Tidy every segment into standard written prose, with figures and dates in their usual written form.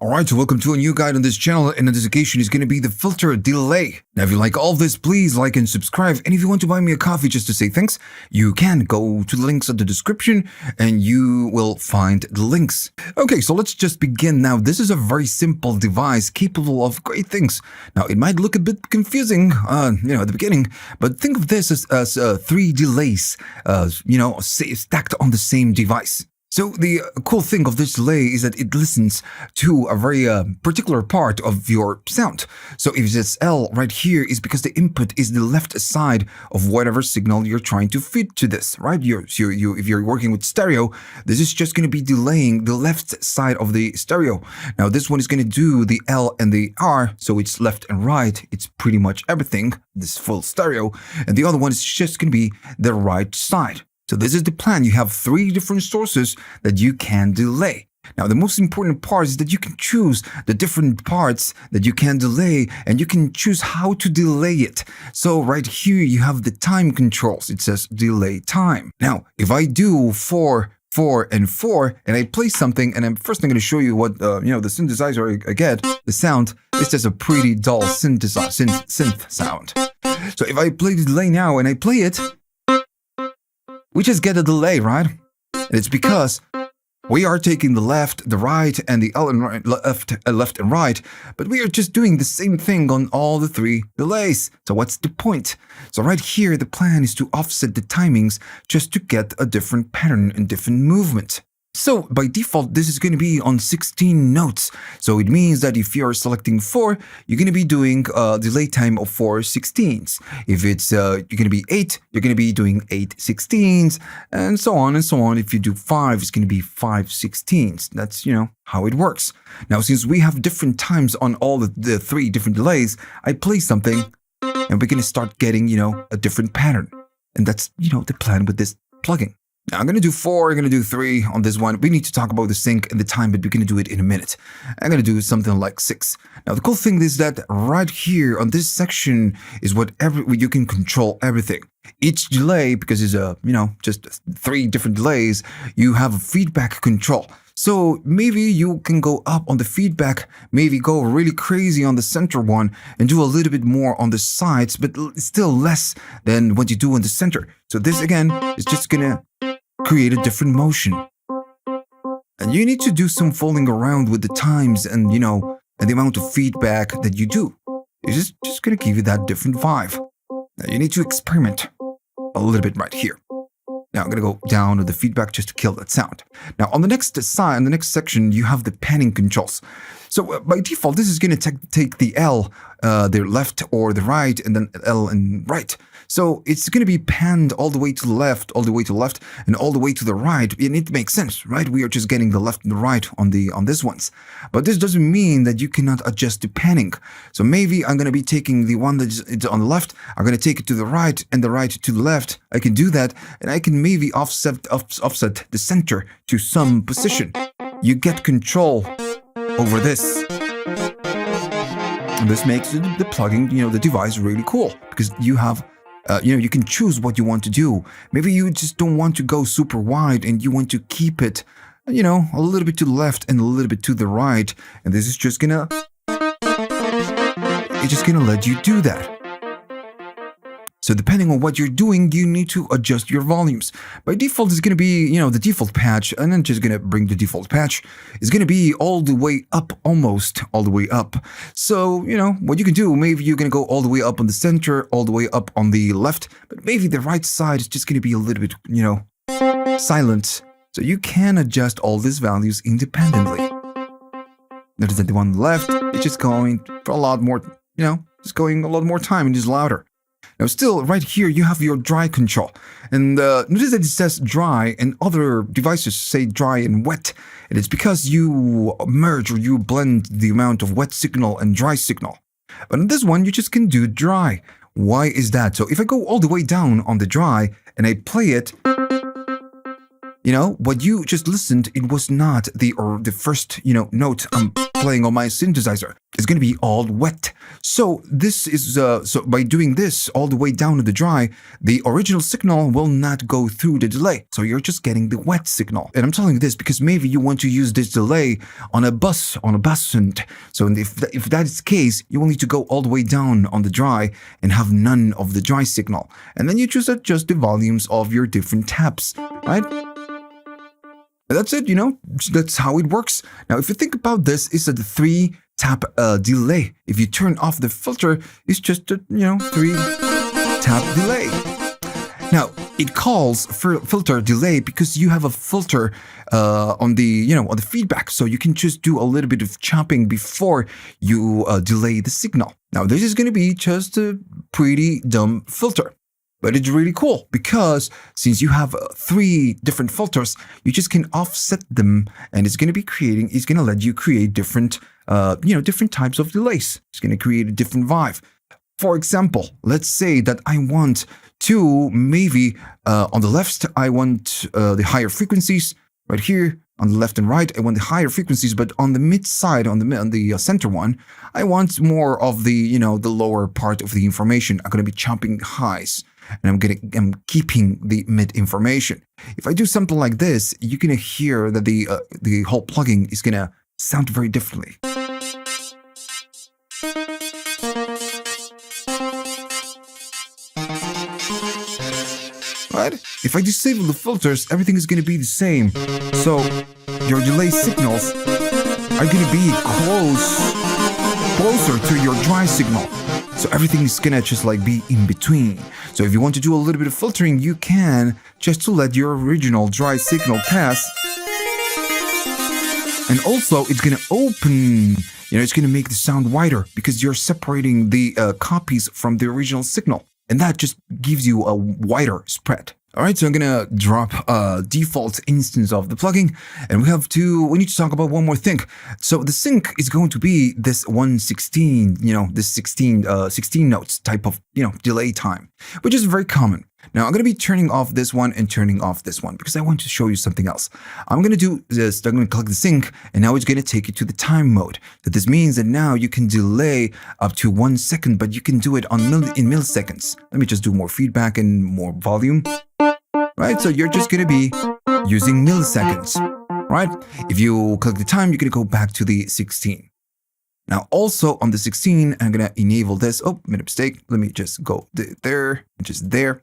Alright, so welcome to a new guide on this channel, and on this occasion is going to be the filter delay. Now if you like all this, please like and subscribe, and if you want to buy me a coffee just to say thanks, you can go to the links in the description and you will find the links. Okay, so let's just begin now. This is a very simple device capable of great things. Now it might look a bit confusing, at the beginning, but think of this as three delays, stacked on the same device. So the cool thing of this delay is that it listens to a very particular part of your sound. So if it's L right here is because the input is the left side of whatever signal you're trying to feed to this, right? If you're working with stereo, this is just going to be delaying the left side of the stereo. Now this one is going to do the L and the R, so it's left and right. It's pretty much everything, this full stereo. And the other one is just going to be the right side. So this is the plan. You have three different sources that you can delay. Now, the most important part is that you can choose the different parts that you can delay, and you can choose how to delay it. So right here, you have the time controls. It says delay time. Now, if I do 4, 4, and 4, and I play something, and I'm going to show you what, the synthesizer I get, the sound, it's just a pretty dull synth sound. So if I play the delay now and I play it, we just get a delay, right? And it's because we are taking the left, the right, and the L and right, left and right, but we are just doing the same thing on all the three delays. So what's the point? So right here, the plan is to offset the timings just to get a different pattern and different movement. So by default, this is going to be on 16 notes. So it means that if you're selecting 4, you're going to be doing a delay time of 4 16ths. If it's you're going to be 8, you're going to be doing 8 16ths, and so on and so on. If you do 5, it's going to be 5 16ths. That's, how it works. Now, since we have different times on all the three different delays, I play something, and we're going to start getting, a different pattern. And that's, the plan with this plugin. Now, I'm going to do 4, I'm going to do 3 on this one. We need to talk about the sync and the time, but we're going to do it in a minute. I'm going to do something like 6. Now, the cool thing is that right here on this section is you can control everything. Each delay, because it's just 3 different delays, you have a feedback control. So maybe you can go up on the feedback, maybe go really crazy on the center one and do a little bit more on the sides, but still less than what you do in the center. So this again is just going to create a different motion. And you need to do some folding around with the times and, and the amount of feedback that you do. It's just going to give you that different vibe. Now you need to experiment a little bit right here. Now I'm going to go down with the feedback just to kill that sound. Now on the next side, in the next section, you have the panning controls. So by default, this is going to take the L, the left or the right, and then L and right. So it's going to be panned all the way to the left, all the way to the left, and all the way to the right. And it makes sense, right? We are just getting the left and the right on this ones. But this doesn't mean that you cannot adjust the panning. So maybe I'm going to be taking the one that's on the left, I'm going to take it to the right, and the right to the left. I can do that, and I can maybe offset the center to some position. You get control over this. And this makes the plugin, the device really cool, because you have you can choose what you want to do. Maybe you just don't want to go super wide and you want to keep it, a little bit to the left and a little bit to the right. And this is just gonna let you do that. So depending on what you're doing, you need to adjust your volumes. By default, it's going to be, the default patch, and then just going to bring the default patch. It's going to be all the way up, almost all the way up. So, what you can do, maybe you're going to go all the way up on the center, all the way up on the left, but maybe the right side is just going to be a little bit, silent. So you can adjust all these values independently. Notice that the one on the left is just going for a lot more, just going a lot more time and just louder. Now still, right here, you have your dry control. And notice that it says dry, and other devices say dry and wet. And it's because you merge or you blend the amount of wet signal and dry signal. But on this one, you just can do dry. Why is that? So if I go all the way down on the dry and I play it, what you just listened, it was not the first, note I'm playing on my synthesizer. It's going to be all wet. So this is so by doing this all the way down to the dry, the original signal will not go through the delay. So you're just getting the wet signal. And I'm telling you this because maybe you want to use this delay on a bus synth. So if that is the case, you will need to go all the way down on the dry and have none of the dry signal. And then you just adjust the volumes of your different taps, right? That's it, that's how it works. Now, if you think about this, it's a 3-tap delay. If you turn off the filter, it's just a, 3-tap delay. Now, it calls for filter delay because you have a filter on the, on the feedback. So you can just do a little bit of chopping before you delay the signal. Now, this is going to be just a pretty dumb filter. But it's really cool because since you have 3 different filters, you just can offset them, and it's going to let you create different, different types of delays. It's going to create a different vibe. For example, let's say that I want to maybe on the left, I want the higher frequencies right here. On the left and right, I want the higher frequencies, but on the mid side, on the center one, I want more of the, the lower part of the information. I'm going to be chopping highs. And I'm keeping the mid information. If I do something like this, you're gonna hear that the whole plugin is gonna sound very differently. Right? If I disable the filters, everything is gonna be the same. So your delay signals are gonna be closer to your dry signal. So everything is gonna just be in between. So if you want to do a little bit of filtering, you can just to let your original dry signal pass. And also it's gonna open, it's gonna make the sound wider because you're separating the copies from the original signal. And that just gives you a wider spread. All right, so I'm gonna drop a default instance of the plugin, and we need to talk about one more thing. So the sync is going to be this 116, this 16 notes type of, delay time, which is very common. Now I'm gonna be turning off this one and turning off this one because I want to show you something else. I'm gonna do this, I'm gonna click the sync, and now it's gonna take you to the time mode. So this means that now you can delay up to 1 second, but you can do it in milliseconds. Let me just do more feedback and more volume. Right, so you're just going to be using milliseconds, right? If you click the time, you're going to go back to the 16. Now, also on the 16, I'm going to enable this. Oh, made a mistake. Let me just go there, just there.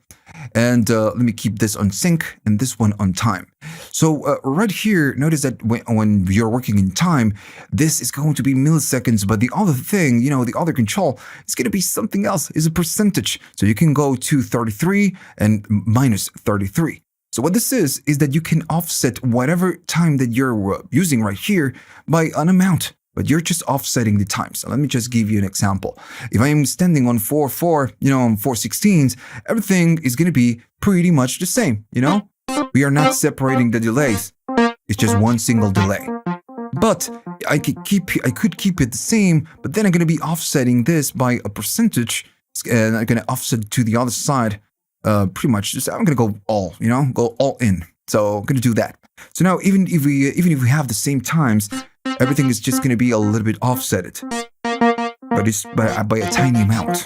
And let me keep this on sync and this one on time. So right here, notice that when you're working in time, this is going to be milliseconds. But the other thing, the other control is going to be something else, is a percentage. So you can go to 33 and minus 33. So what this is that you can offset whatever time that you're using right here by an amount. But you're just offsetting the time. So let me just give you an example. If I am standing on 4/4, on 4/16, everything is going to be pretty much the same, We are not separating the delays. It's just one single delay. But I could keep it the same, but then I'm going to be offsetting this by a percentage, and I'm going to offset to the other side. Pretty much just, I'm going to go all, go all in. So I'm going to do that. So now even if we have the same times, everything is just going to be a little bit offsetted, but it's by a tiny amount.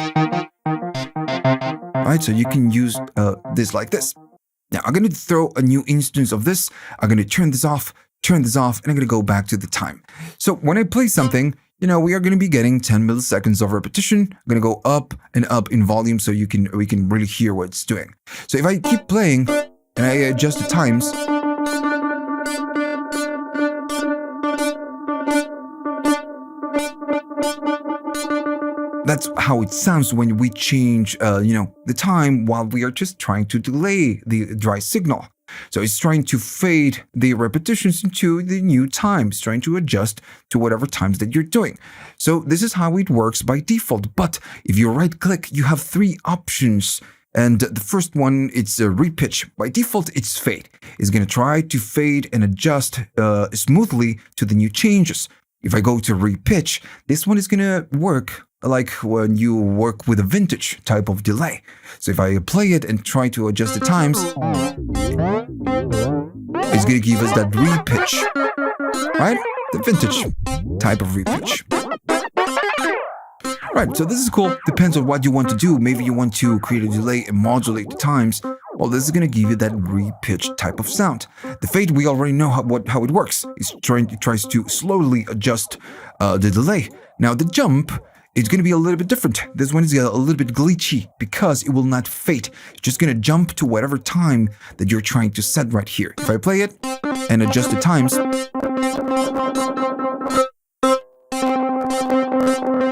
Right, so you can use this like this. Now I'm going to throw a new instance of this. I'm going to turn this off, and I'm going to go back to the time. So when I play something, we are going to be getting 10 milliseconds of repetition. I'm going to go up and up in volume so we can really hear what it's doing. So if I keep playing and I adjust the times, that's how it sounds when we change, the time while we are just trying to delay the dry signal. So it's trying to fade the repetitions into the new time. It's trying to adjust to whatever times that you're doing. So this is how it works by default. But if you right click, you have 3 options. And the first one, it's a repitch. By default, it's fade. It's going to try to fade and adjust smoothly to the new changes. If I go to repitch, this one is going to work like when you work with a vintage type of delay. So if I play it and try to adjust the times, it's going to give us that repitch, right? the vintage type of repitch. Right, so this is cool. Depends on what you want to do. Maybe you want to create a delay and modulate the times. Well, this is going to give you that repitched type of sound. The fade, we already know how it works. It tries to slowly adjust the delay. Now, the jump, it's going to be a little bit different. This one is a little bit glitchy because it will not fade. It's just going to jump to whatever time that you're trying to set right here. If I play it and adjust the times,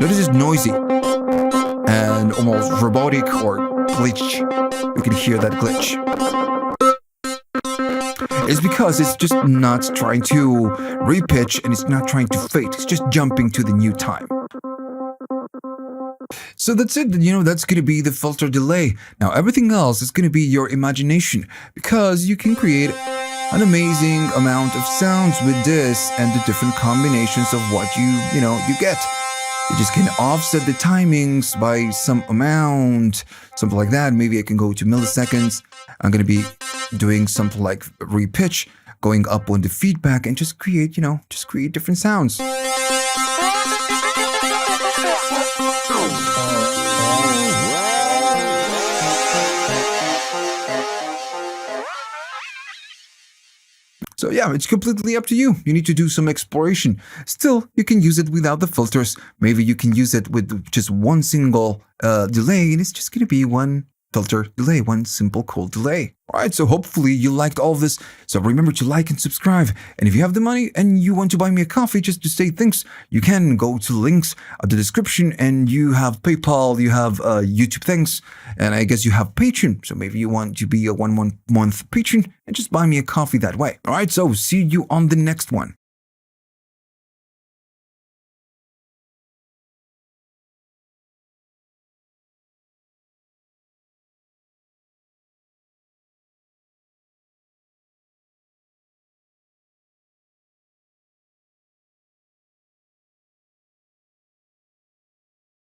notice it's noisy and almost robotic or glitch. You can hear that glitch. It's because it's just not trying to repitch and it's not trying to fade. It's just jumping to the new time. So that's it. That's going to be the filter delay. Now, everything else is going to be your imagination because you can create an amazing amount of sounds with this and the different combinations of what you get. You just can offset the timings by some amount, something like that. Maybe I can go to milliseconds. I'm going to be doing something like repitch, going up on the feedback and just create different sounds. So yeah, it's completely up to you. You need to do some exploration. Still, you can use it without the filters. Maybe you can use it with just one single delay, and it's just going to be one filter delay, one simple cool delay. Alright, so hopefully you liked all of this. So remember to like and subscribe. And if you have the money and you want to buy me a coffee just to say thanks, you can go to links at the description, and you have PayPal, you have YouTube thanks, and I guess you have Patreon. So maybe you want to be a 1 month patron and just buy me a coffee that way. Alright, so see you on the next one.